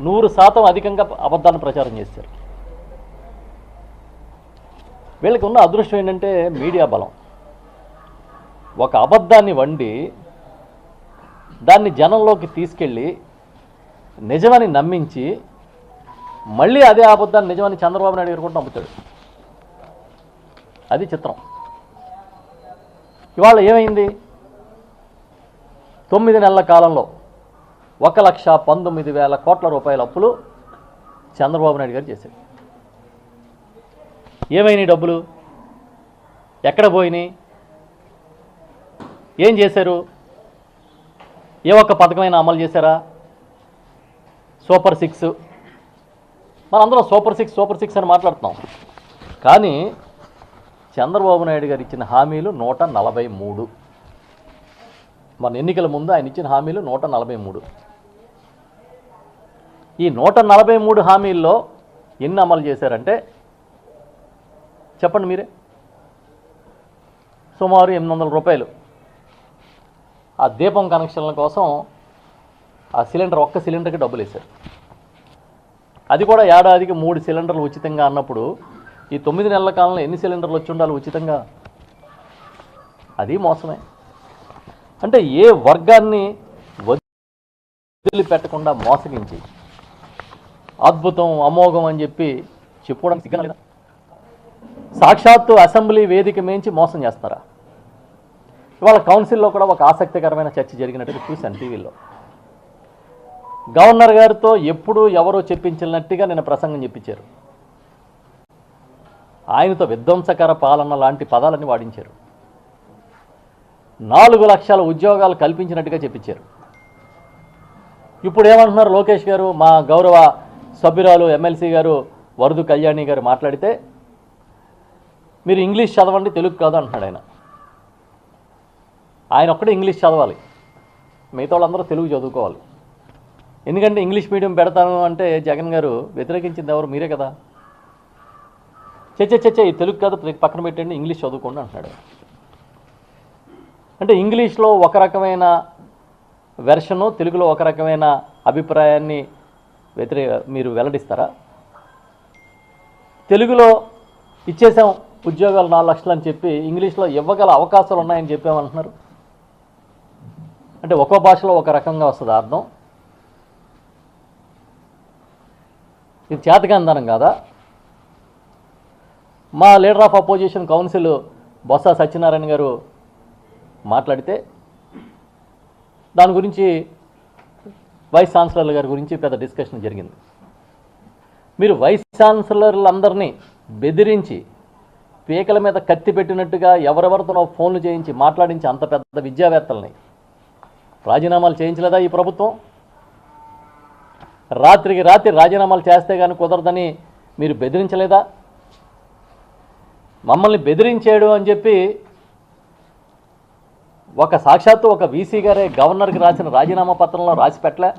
100% అధికంగా అబద్ధాన్ని ప్రచారం చేశారు. వీళ్ళకి ఉన్న అదృష్టం ఏంటంటే మీడియా బలం. ఒక అబద్ధాన్ని వండి దాన్ని జనంలోకి తీసుకెళ్ళి నిజమని నమ్మించి మళ్ళీ అదే అబద్ధాన్ని నిజమని చంద్రబాబు నాయుడు గారు కూడా నమ్ముతాడు. అది చిత్రం. ఇవాళ ఏమైంది? 9 నెలల కాలంలో 1,19,000 కోట్ల రూపాయల అప్పులు చంద్రబాబు నాయుడు గారు చేశారు. ఏమైనాయి డబ్బులు? ఎక్కడ పోయినాయి? ఏం చేశారు? ఏ ఒక్క పథకమైనా అమలు చేశారా? సూపర్ 6 మనందరం సూపర్ సిక్స్ అని మాట్లాడుతున్నాం. కానీ చంద్రబాబు నాయుడు గారు ఇచ్చిన హామీలు 143. మన ఎన్నికల ముందు ఆయన ఇచ్చిన హామీలు 143. ఈ 143 హామీల్లో ఎన్ని అమలు చేశారంటే చెప్పండి మీరే. సుమారు 800 రూపాయలు ఆ దీపం కనెక్షన్ల కోసం ఆ సిలిండర్, ఒక్క సిలిండర్కి డబ్బులు వేశారు. అది కూడా ఏడాదికి 3 సిలిండర్లు ఉచితంగా అన్నప్పుడు ఈ 9 నెలల కాలంలో ఎన్ని సిలిండర్లు వచ్చి ఉండాలి ఉచితంగా? అది మోసమే. అంటే ఏ వర్గాన్ని వదిలిపెట్టకుండా మోసగించి అద్భుతం, అమోఘం అని చెప్పి చెప్పుకోవడానికి సిగ్గు లేదా? సాక్షాత్తు అసెంబ్లీ వేదిక మేంచి మోసం చేస్తారా? ఇవాళ కౌన్సిల్లో కూడా ఒక ఆసక్తికరమైన చర్చ జరిగినట్టుగా చూశాను టీవీలో. గవర్నర్ గారితో ఎప్పుడూ ఎవరో చెప్పించినట్టుగా నిన్న ప్రసంగం చెప్పించారు. ఆయనతో విధ్వంసకర పాలన లాంటి పదాలన్నీ వాడించారు. 4 లక్షల ఉద్యోగాలు కల్పించినట్టుగా చెప్పించారు. ఇప్పుడు ఏమంటున్నారు లోకేష్ గారు, మా గౌరవ సభ్యురాలు ఎమ్మెల్సీ గారు వరదు కళ్యాణి గారు మాట్లాడితే, మీరు ఇంగ్లీష్ చదవండి తెలుగు కాదు అంటున్నాడు ఆయన. ఆయన ఒక్కడే ఇంగ్లీష్ చదవాలి, మిగతా వాళ్ళందరూ తెలుగు చదువుకోవాలి. ఎందుకంటే ఇంగ్లీష్ మీడియం పెడతాను అంటే జగన్ గారు వ్యతిరేకించింది ఎవరు? మీరే కదా. చచ్చ ఈ తెలుగు కాదు పక్కన పెట్టండి, ఇంగ్లీష్ చదువుకోండి అంటున్నాడు. అంటే ఇంగ్లీష్లో ఒక రకమైన వెర్షను, తెలుగులో ఒక రకమైన అభిప్రాయాన్ని మీరు వెల్లడిస్తారా? తెలుగులో ఇచ్చేసాం ఉద్యోగాలు 4 లక్షలు అని చెప్పి ఇంగ్లీష్లో ఇవ్వగల అవకాశాలు ఉన్నాయని చెప్పామంటున్నారు. అంటే ఒక్కో భాషలో ఒక రకంగా వస్తుంది అర్థం. ఇది చేతకాంతనం కాదా? మా leader of opposition council Botsa Satyanarayana గారు మాట్లాడితే దాని గురించి వైస్ ఛాన్సలర్ల గారి గురించి పెద్ద డిస్కషన్ జరిగింది. మీరు వైస్ ఛాన్సలర్లందరినీ బెదిరించి పీకల మీద కత్తి పెట్టినట్టుగా ఎవరెవరితోనో ఫోన్లు చేయించి మాట్లాడించి అంత పెద్ద విద్యావేత్తల్ని రాజీనామాలు చేయించలేదా ఈ ప్రభుత్వం? రాత్రికి రాత్రి రాజీనామాలు చేస్తే కానీ కుదరదని మీరు బెదిరించలేదా? మమ్మల్ని బెదిరించాడు అని చెప్పి సాక్షాత్తు ఒక వీసీ గారే గవర్నర్కి రాసిన రాజీనామా పత్రంలో రాసి పెట్టలే.